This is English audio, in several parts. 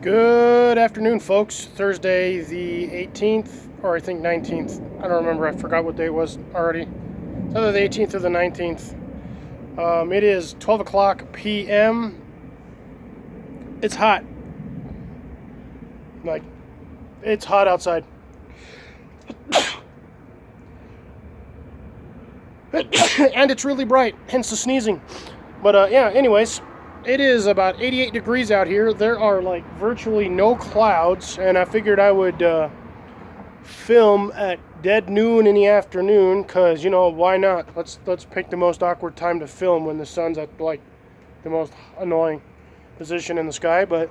Good afternoon, folks. Thursday the 18th, or I think 19th. I don't remember. I forgot what day it was already. It's either the 18th or the 19th. It is 12 o'clock p.m. It's hot. Like, it's hot outside. And it's really bright, hence the sneezing. But yeah, anyways. It is about 88 degrees out here. There are like virtually no clouds, and I figured I would film at dead noon in the afternoon, cause you know, why not? Let's pick the most awkward time to film when the sun's at like the most annoying position in the sky. But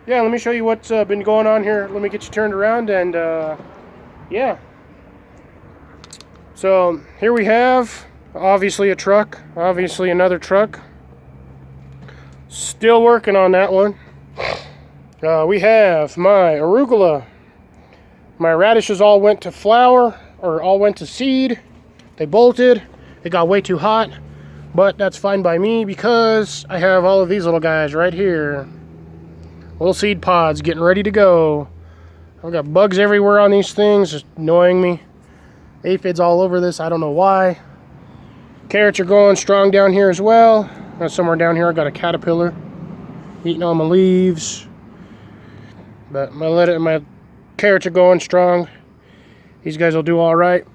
yeah, let me show you what's been going on here. Let me get you turned around, and yeah. So here we have obviously a truck, obviously another truck. Still working on that one. We have my arugula. My radishes all went to flower, or all went to seed. They bolted. It got way too hot, but that's fine by me because I have all of these little guys right here. Little seed pods getting ready to go. I've got bugs everywhere on these things, just annoying me. Aphids all over this, I don't know why. Carrots are going strong down here as well. Somewhere down here I got a caterpillar eating all my leaves, but my carrots are going strong. These guys will do all right.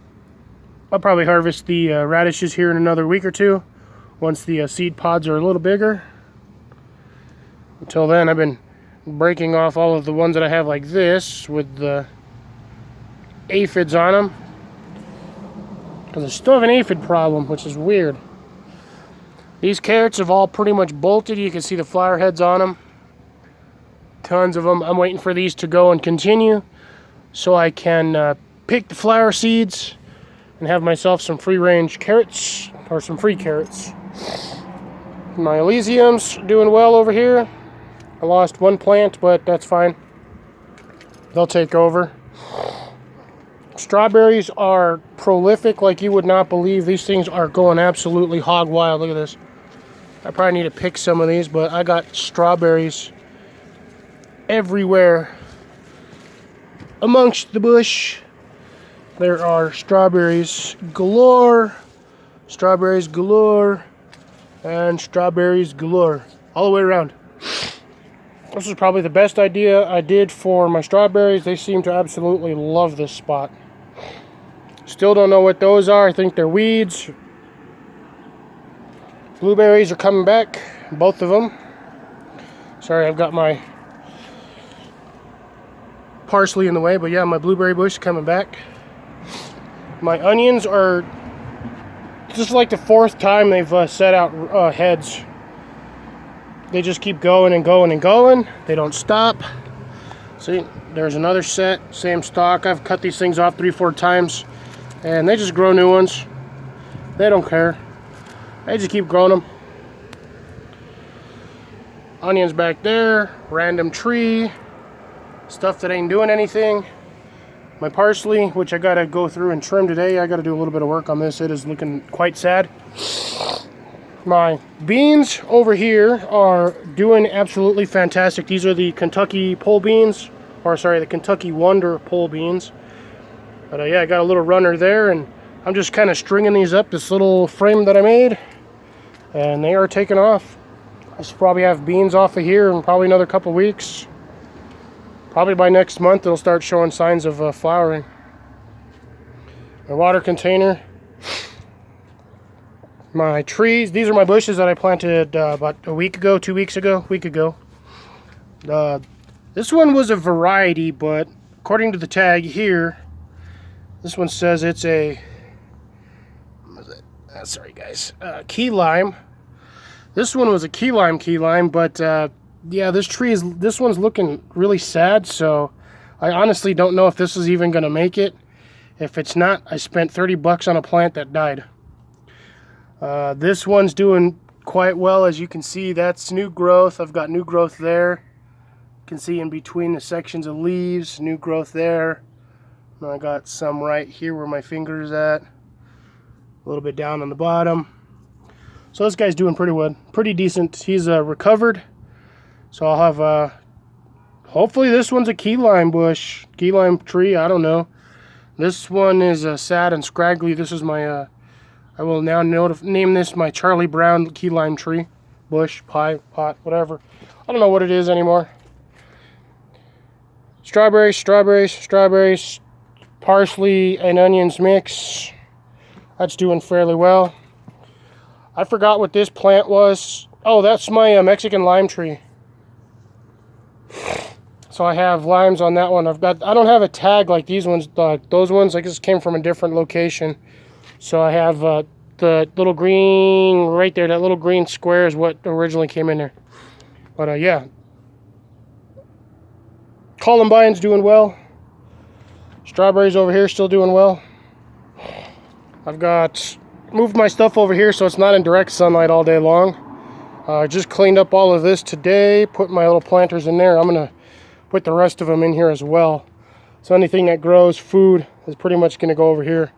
I'll probably harvest the radishes here in another week or two once the seed pods are a little bigger. Until then, I've been breaking off all of the ones that I have like this with the aphids on them, because I still have an aphid problem, which is weird. These carrots have all pretty much bolted. You can see the flower heads on them. Tons of them. I'm waiting for these to go and continue so I can pick the flower seeds and have myself some free-range carrots, or some free carrots. My elysium's doing well over here. I lost one plant, but that's fine. They'll take over. Strawberries are prolific like you would not believe. These things are going absolutely hog wild. Look at this. I probably need to pick some of these, but I got strawberries everywhere amongst the bush. There are strawberries galore, and strawberries galore all the way around. This is probably the best idea I did for my strawberries. They seem to absolutely love this spot. Still don't know what those are. I think they're weeds. Blueberries are coming back, both of them. Sorry, I've got my parsley in the way, but yeah, my blueberry bush is coming back. My onions are just like the fourth time they've set out heads. They just keep going and going and going. They don't stop. See, there's another set, same stock. I've cut these things off 3-4 times, and they just grow new ones. They don't care. They just keep growing them. Onions back there, random tree, stuff that ain't doing anything. My parsley, which I gotta go through and trim today. I gotta do a little bit of work on this. It is looking quite sad. My beans over here are doing absolutely fantastic. These are the Kentucky pole beans, or sorry, the Kentucky Wonder pole beans. But yeah, I got a little runner there, and I'm just kind of stringing these up, this little frame that I made, and they are taking off. I should probably have beans off of here in probably another couple weeks. Probably by next month it'll start showing signs of flowering. My water container. My trees, these are my bushes that I planted about a week ago, 2 weeks ago, week ago. This one was a variety, but according to the tag here, this one says it's a, sorry guys, key lime. This one was a key lime, but yeah, this one's looking really sad, so I honestly don't know if this is even going to make it. If it's not, I spent 30 bucks on a plant that died. This one's doing quite well. As you can see, that's new growth. I've got new growth there. You can see in between the sections of leaves, new growth there. And I got some right here where my finger's at. A little bit down on the bottom. So this guy's doing pretty well, pretty decent. He's recovered. So I'll Hopefully this one's a key lime bush, key lime tree, I don't know. This one is sad and scraggly. This is my, I will now name this my Charlie Brown key lime tree. Bush, pie, pot, whatever. I don't know what it is anymore. Strawberries, strawberries, strawberries, parsley and onions mix. That's doing fairly well. I forgot what this plant was. Oh, that's my Mexican lime tree. So I have limes on that one. I don't have a tag like these ones. Those ones, I guess, came from a different location. So I have the little green right there. That little green square is what originally came in there. But yeah. Columbine's doing well. Strawberries over here still doing well. I've got moved my stuff over here so it's not in direct sunlight all day long. I just cleaned up all of this today. Put my little planters in there. I'm going to put the rest of them in here as well. So anything that grows food is pretty much going to go over here.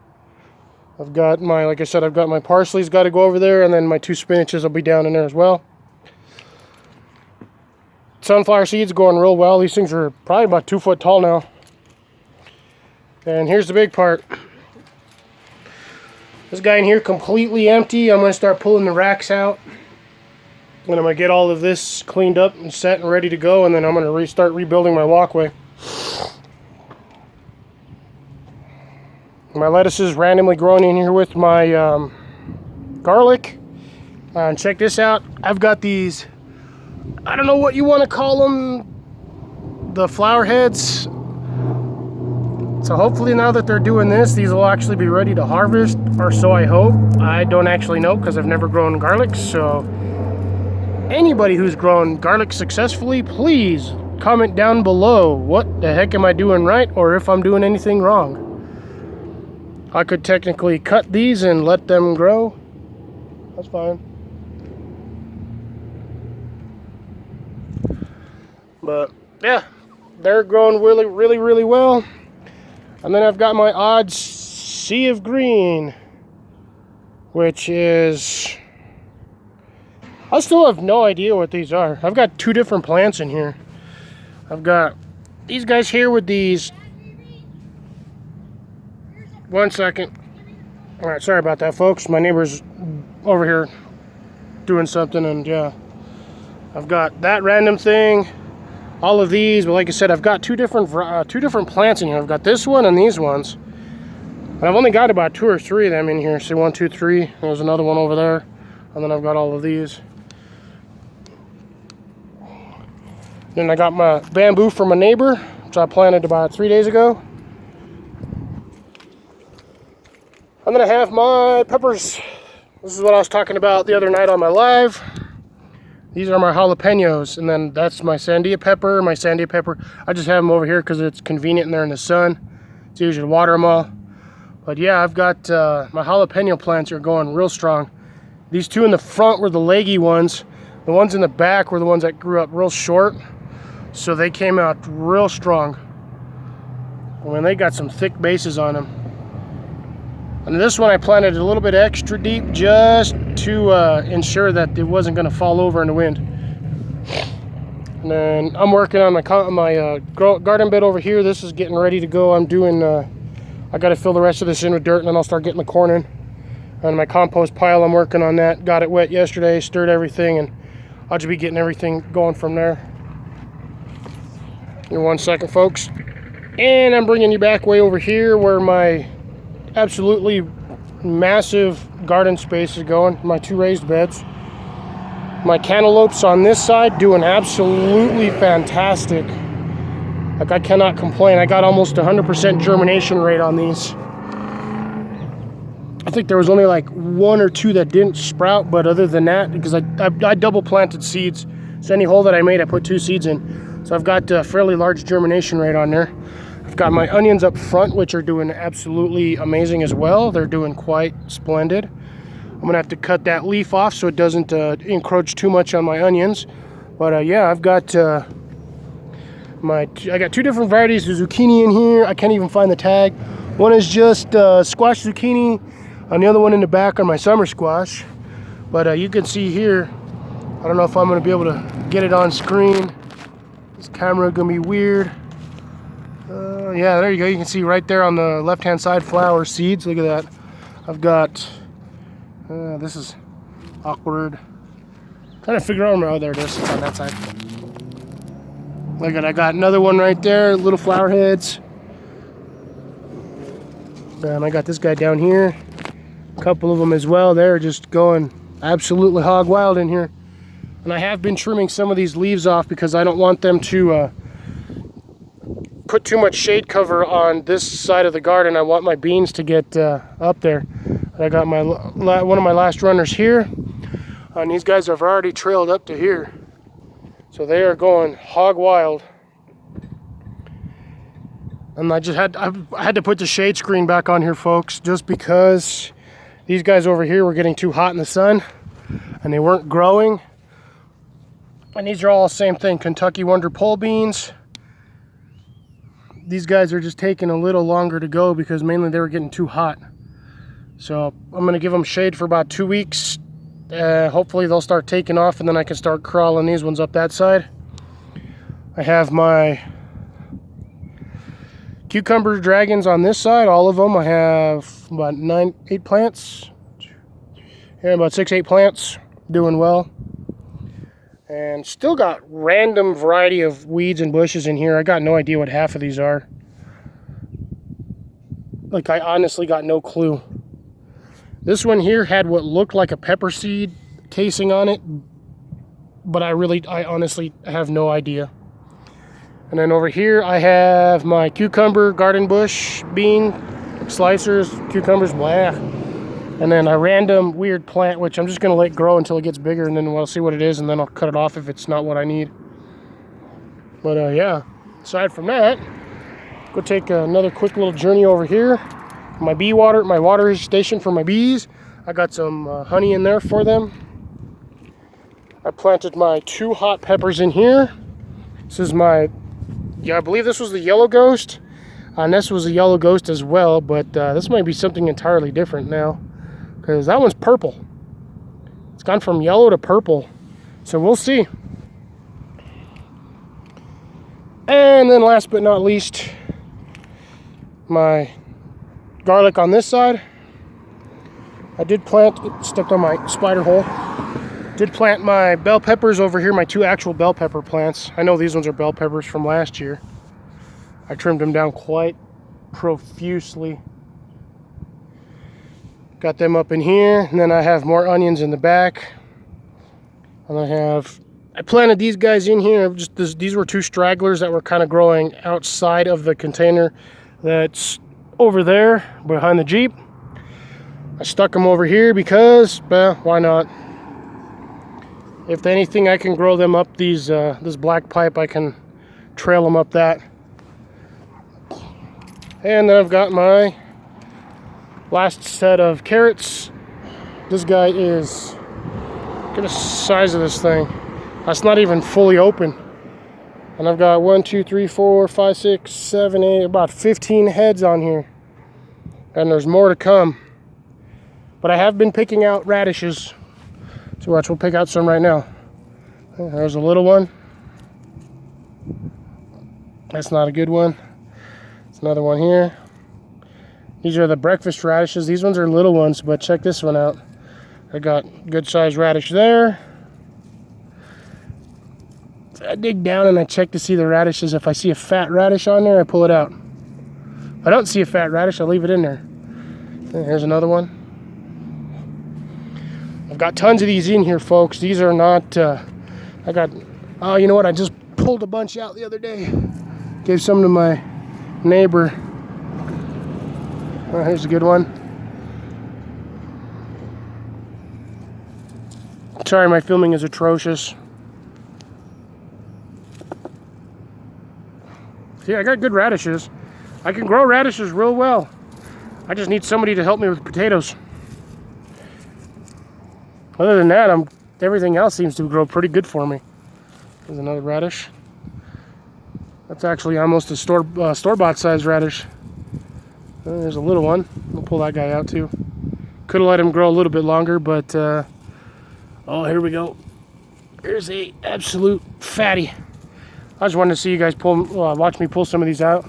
I've got my, like I said, I've got my parsley's got to go over there, and then my 2 spinaches will be down in there as well. Sunflower seeds going real well. These things are probably about 2 foot tall now. And here's the big part. This guy in here completely empty. I'm going to start pulling the racks out. And I'm going to get all of this cleaned up and set and ready to go, and then I'm going to restart rebuilding my walkway. My lettuce is randomly growing in here with my garlic. And check this out. I've got these, I don't know what you want to call them, the flower heads. So hopefully now that they're doing this, these will actually be ready to harvest, or so I hope. I don't actually know because I've never grown garlic, so anybody who's grown garlic successfully, please comment down below what the heck am I doing right, or if I'm doing anything wrong. I could technically cut these and let them grow. That's fine. But yeah, they're growing really, really, really well. And then I've got my odd sea of green, which is, I still have no idea what these are. I've got 2 different plants in here. I've got these guys here with these. 1 second. All right, sorry about that, folks. My neighbor's over here doing something, and yeah. I've got that random thing, all of these, but like I said, I've got 2 different plants in here. I've got this one and these ones. And I've only got about 2 or 3 of them in here. See, 1, 2, 3. There's another one over there. And then I've got all of these. Then I got my bamboo from a neighbor, which I planted about 3 days ago. I'm gonna have my peppers. This is what I was talking about the other night on my live. These are my jalapenos, and then that's my sandia pepper. I just have them over here because it's convenient and they're in the sun. It's easy to water them all. But yeah, I've got my jalapeno plants are going real strong. These 2 in the front were the leggy ones. The ones in the back were the ones that grew up real short. So they came out real strong. I mean, they got some thick bases on them. And this one I planted a little bit extra deep just to ensure that it wasn't going to fall over in the wind. And then I'm working on my garden bed over here. This is getting ready to go. I'm doing, I got to fill the rest of this in with dirt, and then I'll start getting the corn in. And my compost pile, I'm working on that. Got it wet yesterday, stirred everything, and I'll just be getting everything going from there. In 1 second, folks. And I'm bringing you back way over here where my absolutely massive garden space is going. My 2 raised beds. My cantaloupes on this side doing absolutely fantastic. Like, I cannot complain. I got almost 100% germination rate on these. I think there was only like 1 or 2 that didn't sprout, but other than that, because I double planted seeds. So any hole that I made, I put 2 seeds in. So I've got a fairly large germination rate on there. I've got my onions up front, which are doing absolutely amazing as well. They're doing quite splendid. I'm gonna have to cut that leaf off so it doesn't encroach too much on my onions. But yeah, I've got I got 2 different varieties of zucchini in here. I can't even find the tag. One is just squash zucchini, and the other one in the back are my summer squash. But you can see here, I don't know if I'm gonna be able to get it on screen. This camera gonna be weird. Yeah, there you go. You can see right there on the left-hand side, flower seeds. Look at that. I've got, this is awkward. Trying to figure out where, oh, there it is. It's on that side. Look at, I got another one right there, little flower heads. And I got this guy down here. A couple of them as well. They're just going absolutely hog wild in here. And I have been trimming some of these leaves off because I don't want them to put too much shade cover on this side of the garden. I want my beans to get up there. I got my one of my last runners here. And these guys have already trailed up to here. So they are going hog wild. And I had to put the shade screen back on here, folks, just because these guys over here were getting too hot in the sun and they weren't growing. And these are all the same thing, Kentucky Wonder pole beans. These guys are just taking a little longer to go because mainly they were getting too hot. So I'm going to give them shade for about 2 weeks. Hopefully they'll start taking off and then I can start crawling these ones up that side. I have my cucumber dragons on this side, all of them. I have about 8 plants. Yeah, about 6-8 plants, doing well. And still got random variety of weeds and bushes in here. I got no idea what half of these are. Like, I honestly got no clue. This one here had what looked like a pepper seed casing on it, but I honestly have no idea. And then over here I have my cucumber garden bush bean slicers, cucumbers, blah. And then a random weird plant, which I'm just going to let grow until it gets bigger, and then we'll see what it is, and then I'll cut it off if it's not what I need. But yeah, aside from that, go take another quick little journey over here. My water station for my bees. I got some honey in there for them. I planted my 2 hot peppers in here. This is my, I believe this was the yellow ghost. And this was a yellow ghost as well, but this might be something entirely different now. Because that one's purple. It's gone from yellow to purple. So we'll see. And then last but not least, my garlic on this side. I did plant, it stepped on my spider hole. Did plant my bell peppers over here, my 2 actual bell pepper plants. I know these ones are bell peppers from last year. I trimmed them down quite profusely. Got them up in here, and then I have more onions in the back. And I planted these guys in here. These were 2 stragglers that were kind of growing outside of the container that's over there behind the Jeep. I stuck them over here because, well, why not? If anything, I can grow them up this black pipe. I can trail them up that. And then I've got my last set of carrots. This guy is, look at the size of this thing. That's not even fully open. And I've got 1, 2, 3, 4, 5, 6, 7, 8, about 15 heads on here. And there's more to come. But I have been picking out radishes. So watch, we'll pick out some right now. There's a little one. That's not a good one. There's another one here. These are the breakfast radishes. These ones are little ones, but check this one out. I got good sized radish there. So I dig down and I check to see the radishes. If I see a fat radish on there, I pull it out. If I don't see a fat radish, I'll leave it in there. Here's another one. I've got tons of these in here, folks. These are not, oh, you know what? I just pulled a bunch out the other day. Gave some to my neighbor. Oh, here's a good one. Sorry, my filming is atrocious. See, I got good radishes. I can grow radishes real well. I just need somebody to help me with potatoes. Other than that, everything else seems to grow pretty good for me. There's another radish. That's actually almost a store-bought size radish. There's a little one. We'll pull that guy out too. Could have let him grow a little bit longer, but oh, here we go. Here's a absolute fatty. I just wanted to see you guys watch me pull some of these out.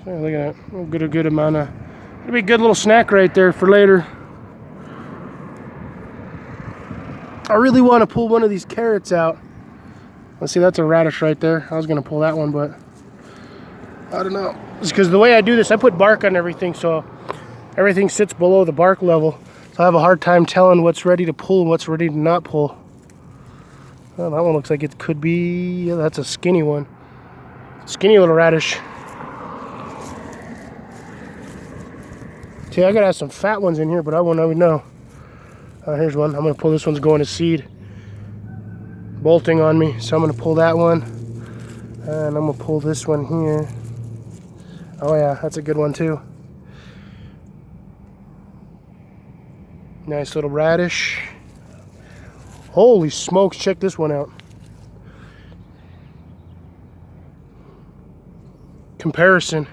So look at that. A good amount of. It'll be a good little snack right there for later. I really want to pull one of these carrots out. Let's see, that's a radish right there. I was going to pull that one, but I don't know. It's because the way I do this, I put bark on everything, so everything sits below the bark level. So I have a hard time telling what's ready to pull and what's ready to not pull. Well, that one looks like it could be, yeah, that's a skinny one. Skinny little radish. See, I gotta have some fat ones in here, but I won't even know. Here's one. I'm gonna pull this one's going to seed. Bolting on me, so I'm gonna pull that one. And I'm gonna pull this one here. Oh yeah, that's a good one too. Nice little radish. Holy smokes, check this one out. Comparison.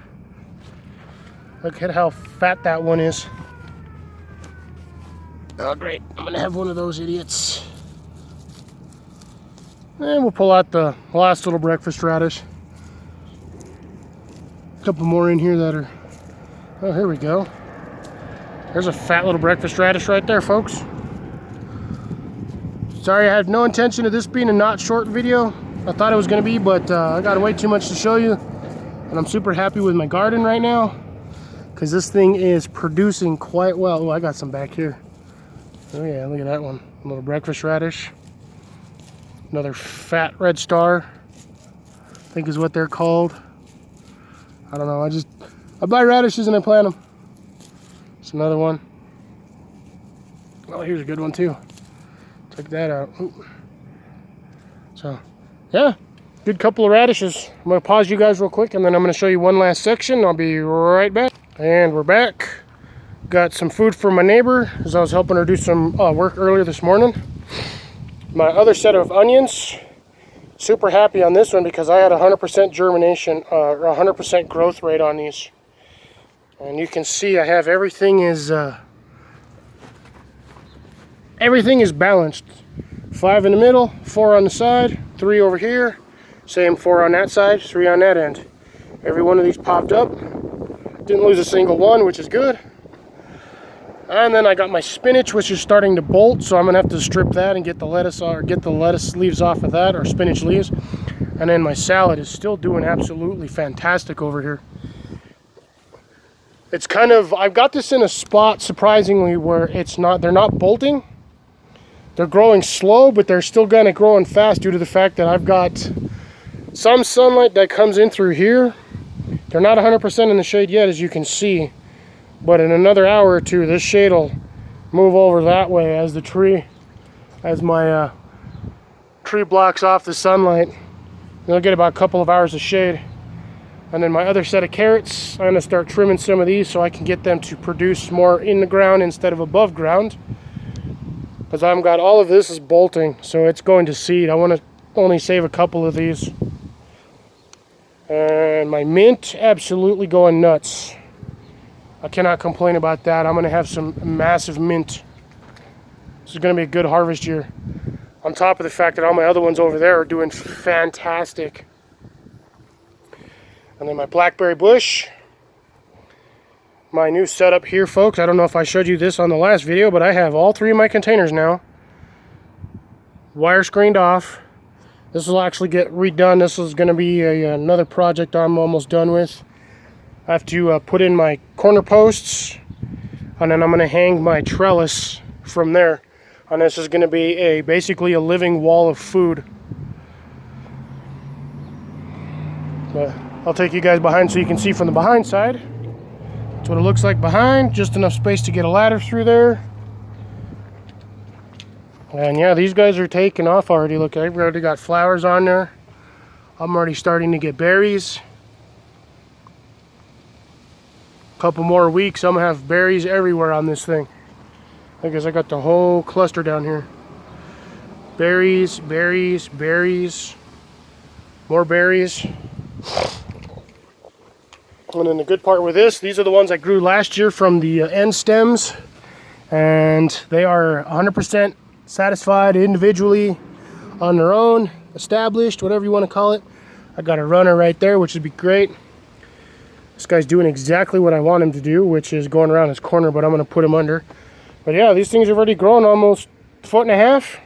Look at how fat that one is. Oh great, I'm gonna have one of those idiots. And we'll pull out the last little breakfast radish. A couple more in here that are, oh here we go. There's a fat little breakfast radish right there, folks. Sorry, I had no intention of this being a not short video. I thought it was going to be, but I got way too much to show you. And I'm super happy with my garden right now, because this thing is producing quite well. Oh, I got some back here. Oh yeah, look at that one. A little breakfast radish. Another fat red star, I think is what they're called. I don't know, I buy radishes and I plant them. It's another one. Oh, here's a good one too. Check that out. Ooh. So, yeah, good couple of radishes. I'm going to pause you guys real quick, and then I'm going to show you one last section. I'll be right back. And we're back. Got some food from my neighbor, as I was helping her do some work earlier this morning. My other set of onions. Super happy on this one because I had 100% germination, or 100% growth rate on these. And you can see I have everything is balanced. 5 in the middle, 4 on the side, 3 over here, same 4 on that side, 3 on that end. Every one of these popped up. Didn't lose a single one, which is good. And then I got my spinach, which is starting to bolt, so I'm gonna have to strip that and get the lettuce leaves off of that, or spinach leaves. And then my salad is still doing absolutely fantastic over here. It's kind of, I've got this in a spot surprisingly where they're not bolting. They're growing slow, but they're still kind of growing fast due to the fact that I've got some sunlight that comes in through here. They're not 100% in the shade yet, as you can see, but in another hour or two, this shade will move over that way as my tree blocks off the sunlight. They'll get about a couple of hours of shade. And then my other set of carrots, I'm going to start trimming some of these so I can get them to produce more in the ground instead of above ground. Because I've got all of this is bolting, so it's going to seed. I want to only save a couple of these. And my mint, absolutely going nuts. I cannot complain about that. I'm going to have some massive mint. This is going to be a good harvest year. On top of the fact that all my other ones over there are doing fantastic. And then my blackberry bush. My new setup here, folks. I don't know if I showed you this on the last video, but I have all 3 of my containers now wire screened off. This will actually get redone. This is going to be another project I'm almost done with. I have to put in my corner posts, and then I'm going to hang my trellis from there. And this is going to be basically a living wall of food. But I'll take you guys behind so you can see from the behind side. That's what it looks like behind. Just enough space to get a ladder through there. And yeah, these guys are taking off already. Look, I've already got flowers on there. I'm already starting to get berries. A couple more weeks, I'm gonna have berries everywhere on this thing. I guess I got the whole cluster down here. Berries, berries, berries. More berries. And then the good part with this, these are the ones I grew last year from the end stems. And they are 100% satisfied individually on their own, established, whatever you want to call it. I got a runner right there, which would be great. This guy's doing exactly what I want him to do, which is going around his corner, but I'm going to put him under. But yeah, these things have already grown almost 1.5 feet.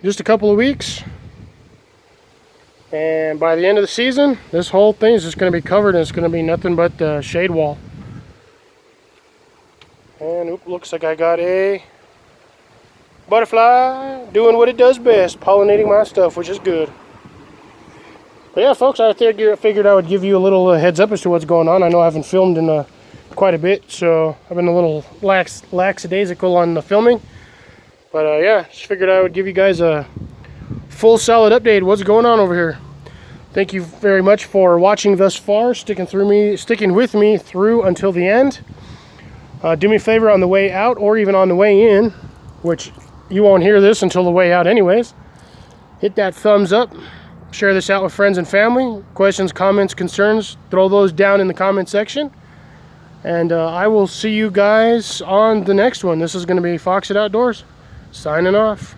Just a couple of weeks. And by the end of the season, this whole thing is just going to be covered, and it's going to be nothing but the shade wall. And looks like I got a butterfly doing what it does best, pollinating my stuff, which is good. But yeah, folks, I figured I would give you a little heads up as to what's going on. I know I haven't filmed in quite a bit, so I've been a little lackadaisical on the filming. But yeah, just figured I would give you guys a full solid update of what's going on over here. Thank you very much for watching thus far, sticking with me through until the end. Do me a favor on the way out, or even on the way in, which you won't hear this until the way out anyways. Hit that thumbs up. Share this out with friends and family. Questions, comments, concerns, throw those down in the comment section. And I will see you guys on the next one. This is going to be Fox It Outdoors, signing off.